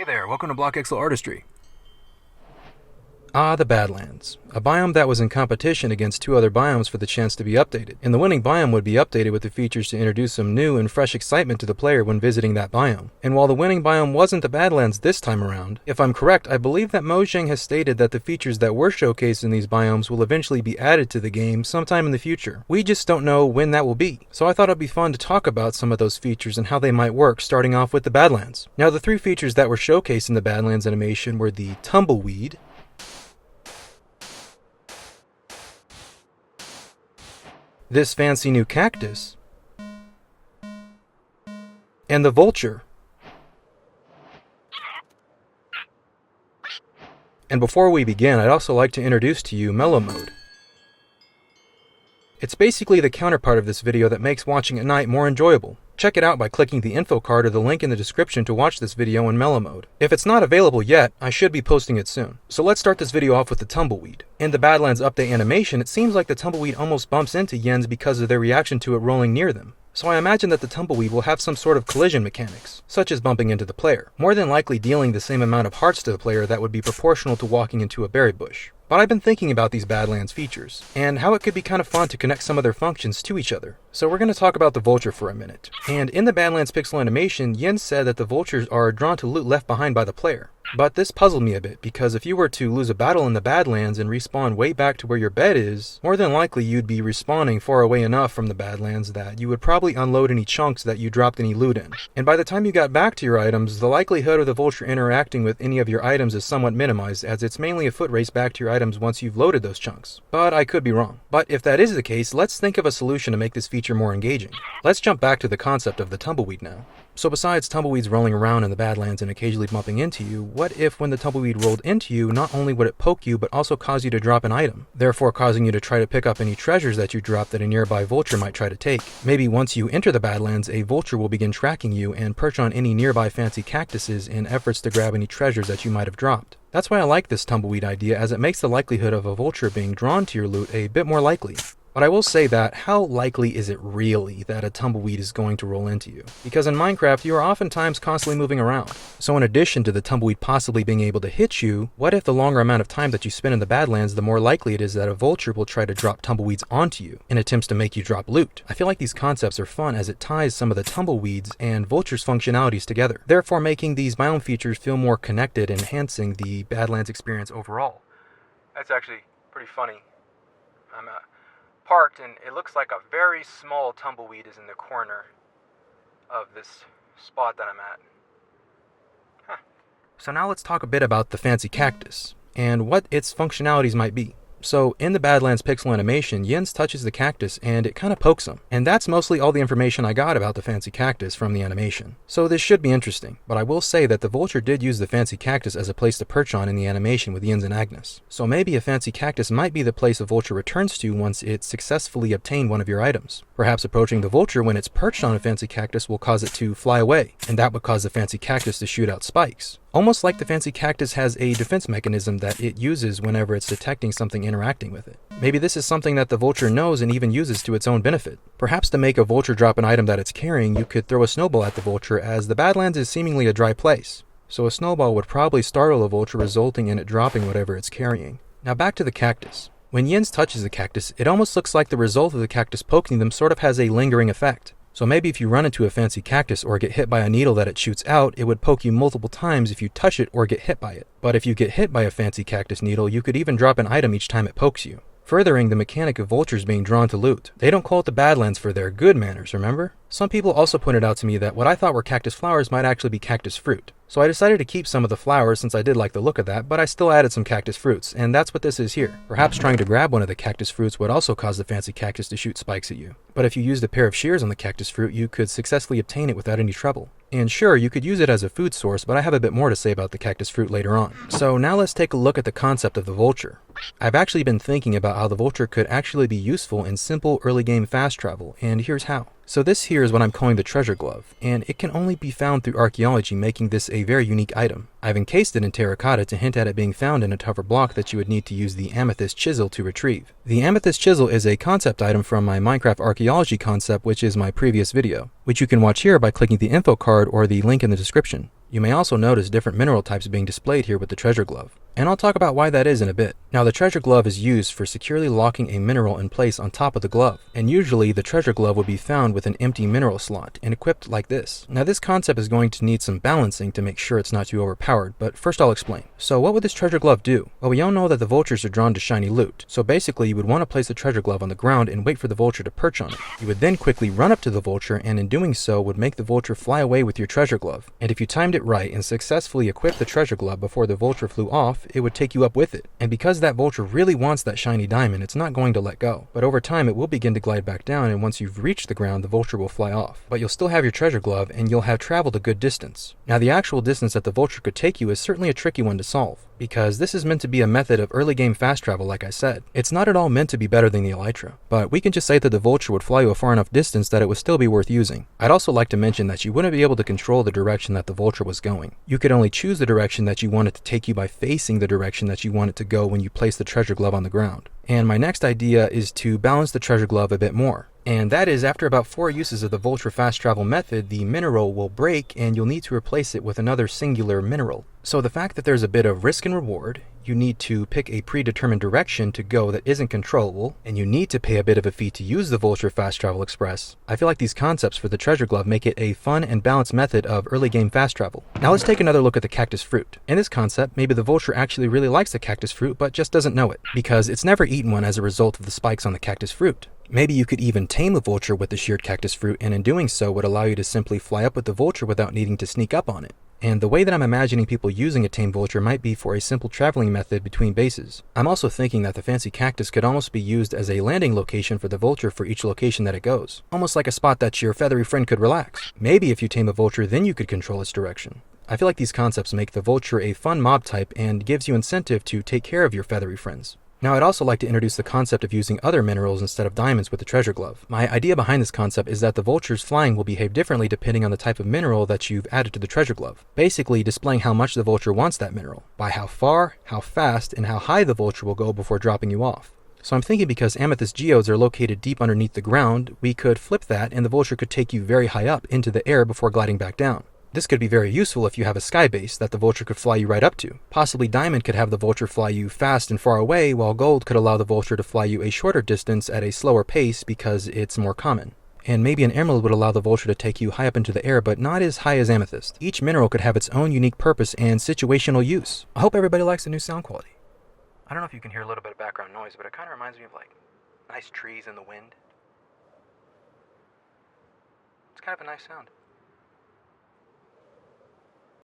there, welcome to BlockXL Artistry. The Badlands, a biome that was in competition against two other biomes for the chance to be updated, and the winning biome would be updated with the features to introduce some new and fresh excitement to the player when visiting that biome. And while the winning biome wasn't the Badlands this time around, if I'm correct, I believe that Mojang has stated that the features that were showcased in these biomes will eventually be added to the game sometime in the future. We just don't know when that will be. So I thought it'd be fun to talk about some of those features and how they might work, starting off with the Badlands. Now, the three features that were showcased in the Badlands animation were the Tumbleweed, this fancy new cactus, and the Vulture. And before we begin, I'd also like to introduce to you Mellow Mode. It's basically the counterpart of this video that makes watching at night more enjoyable. Check it out by clicking the info card or the link in the description to watch this video in Mellow Mode. If it's not available yet, I should be posting it soon. So let's start this video off with the Tumbleweed. In the Badlands update animation, it seems like the Tumbleweed almost bumps into Yens because of their reaction to it rolling near them. So I imagine that the Tumbleweed will have some sort of collision mechanics, such as bumping into the player, more than likely dealing the same amount of hearts to the player that would be proportional to walking into a berry bush. But I've been thinking about these Badlands features, and how it could be kind of fun to connect some of their functions to each other. So we're going to talk about the Vulture for a minute. And in the Badlands pixel animation, Yen said that the Vultures are drawn to loot left behind by the player. But this puzzled me a bit, because if you were to lose a battle in the Badlands and respawn way back to where your bed is, more than likely you'd be respawning far away enough from the Badlands that you would probably unload any chunks that you dropped any loot in. And by the time you got back to your items, the likelihood of the Vulture interacting with any of your items is somewhat minimized, as it's mainly a foot race back to your items once you've loaded those chunks. But I could be wrong. But if that is the case, let's think of a solution to make this feature more engaging. Let's jump back to the concept of the Tumbleweed now. So besides tumbleweeds rolling around in the Badlands and occasionally bumping into you, what if when the tumbleweed rolled into you, not only would it poke you, but also cause you to drop an item, therefore causing you to try to pick up any treasures that you dropped that a nearby vulture might try to take? Maybe once you enter the Badlands, a vulture will begin tracking you and perch on any nearby fancy cactuses in efforts to grab any treasures that you might have dropped. That's why I like this tumbleweed idea, as it makes the likelihood of a vulture being drawn to your loot a bit more likely. But I will say that, how likely is it really that a tumbleweed is going to roll into you? Because in Minecraft, you are oftentimes constantly moving around. So in addition to the tumbleweed possibly being able to hit you, what if the longer amount of time that you spend in the Badlands, the more likely it is that a vulture will try to drop tumbleweeds onto you in attempts to make you drop loot? I feel like these concepts are fun, as it ties some of the tumbleweeds and vultures functionalities together, therefore making these biome features feel more connected, enhancing the Badlands experience overall. That's actually pretty funny. I'm parked, and it looks like a very small tumbleweed is in the corner of this spot that I'm at. Huh. So now let's talk a bit about the fancy cactus and what its functionalities might be. So in the Badlands pixel animation, Jens touches the cactus and it kind of pokes him. And that's mostly all the information I got about the fancy cactus from the animation. So this should be interesting, but I will say that the vulture did use the fancy cactus as a place to perch on in the animation with Jens and Agnes. So maybe a fancy cactus might be the place a vulture returns to once it successfully obtained one of your items. Perhaps approaching the vulture when it's perched on a fancy cactus will cause it to fly away, and that would cause the fancy cactus to shoot out spikes. Almost like the fancy cactus has a defense mechanism that it uses whenever it's detecting something interacting with it. Maybe this is something that the vulture knows and even uses to its own benefit. Perhaps to make a vulture drop an item that it's carrying, you could throw a snowball at the vulture, as the Badlands is seemingly a dry place. So a snowball would probably startle a vulture, resulting in it dropping whatever it's carrying. Now back to the cactus. When Jens touches the cactus, it almost looks like the result of the cactus poking them sort of has a lingering effect. So maybe if you run into a fancy cactus or get hit by a needle that it shoots out, it would poke you multiple times if you touch it or get hit by it. But if you get hit by a fancy cactus needle, you could even drop an item each time it pokes you, furthering the mechanic of vultures being drawn to loot. They don't call it the Badlands for their good manners, remember? Some people also pointed out to me that what I thought were cactus flowers might actually be cactus fruit. So I decided to keep some of the flowers since I did like the look of that, but I still added some cactus fruits, and that's what this is here. Perhaps trying to grab one of the cactus fruits would also cause the fancy cactus to shoot spikes at you. But if you used a pair of shears on the cactus fruit, you could successfully obtain it without any trouble. And sure, you could use it as a food source, but I have a bit more to say about the cactus fruit later on. So now let's take a look at the concept of the vulture. I've actually been thinking about how the vulture could actually be useful in simple early game fast travel, and here's how. So this here is what I'm calling the treasure glove, and it can only be found through archaeology, making this a very unique item. I've encased it in terracotta to hint at it being found in a tougher block that you would need to use the amethyst chisel to retrieve. The amethyst chisel is a concept item from my Minecraft archaeology concept, which is my previous video, which you can watch here by clicking the info card or the link in the description. You may also notice different mineral types being displayed here with the treasure glove, and I'll talk about why that is in a bit. Now, the treasure glove is used for securely locking a mineral in place on top of the glove, and usually the treasure glove would be found with an empty mineral slot and equipped like this. Now, this concept is going to need some balancing to make sure it's not too overpowered, but first I'll explain. So what would this treasure glove do? Well, we all know that the vultures are drawn to shiny loot, so basically you would want to place the treasure glove on the ground and wait for the vulture to perch on it. You would then quickly run up to the vulture, and in doing so would make the vulture fly away with your treasure glove. And if you timed it right and successfully equipped the treasure glove before the vulture flew off, it would take you up with it. And because that vulture really wants that shiny diamond, it's not going to let go. But over time it will begin to glide back down, and once you've reached the ground, the vulture will fly off. But you'll still have your treasure glove, and you'll have traveled a good distance. Now, the actual distance that the vulture could take you is certainly a tricky one to solve, because this is meant to be a method of early game fast travel, like I said. It's not at all meant to be better than the elytra, but we can just say that the vulture would fly you a far enough distance that it would still be worth using. I'd also like to mention that you wouldn't be able to control the direction that the vulture was going. You could only choose the direction that you want it to take you by facing the direction that you want it to go when you place the treasure glove on the ground. And my next idea is to balance the treasure glove a bit more. And that is, after about 4 uses of the Vulture fast travel method, the mineral will break and you'll need to replace it with another singular mineral. So the fact that there's a bit of risk and reward, you need to pick a predetermined direction to go that isn't controllable, and you need to pay a bit of a fee to use the Vulture Fast Travel Express. I feel like these concepts for the treasure glove make it a fun and balanced method of early game fast travel. Now let's take another look at the cactus fruit. In this concept, maybe the vulture actually really likes the cactus fruit but just doesn't know it, because it's never eaten one as a result of the spikes on the cactus fruit. Maybe you could even tame the vulture with the sheared cactus fruit, and in doing so would allow you to simply fly up with the vulture without needing to sneak up on it. And the way that I'm imagining people using a tame vulture might be for a simple traveling method between bases. I'm also thinking that the fancy cactus could almost be used as a landing location for the vulture for each location that it goes. Almost like a spot that your feathery friend could relax. Maybe if you tame a vulture, then you could control its direction. I feel like these concepts make the vulture a fun mob type and gives you incentive to take care of your feathery friends. Now, I'd also like to introduce the concept of using other minerals instead of diamonds with the treasure glove. My idea behind this concept is that the vulture's flying will behave differently depending on the type of mineral that you've added to the treasure glove, basically displaying how much the vulture wants that mineral, by how far, how fast, and how high the vulture will go before dropping you off. So I'm thinking because amethyst geodes are located deep underneath the ground, we could flip that and the vulture could take you very high up into the air before gliding back down. This could be very useful if you have a sky base that the vulture could fly you right up to. Possibly diamond could have the vulture fly you fast and far away, while gold could allow the vulture to fly you a shorter distance at a slower pace because it's more common. And maybe an emerald would allow the vulture to take you high up into the air, but not as high as amethyst. Each mineral could have its own unique purpose and situational use. I hope everybody likes the new sound quality. I don't know if you can hear a little bit of background noise, but it kind of reminds me of like nice trees in the wind. It's kind of a nice sound.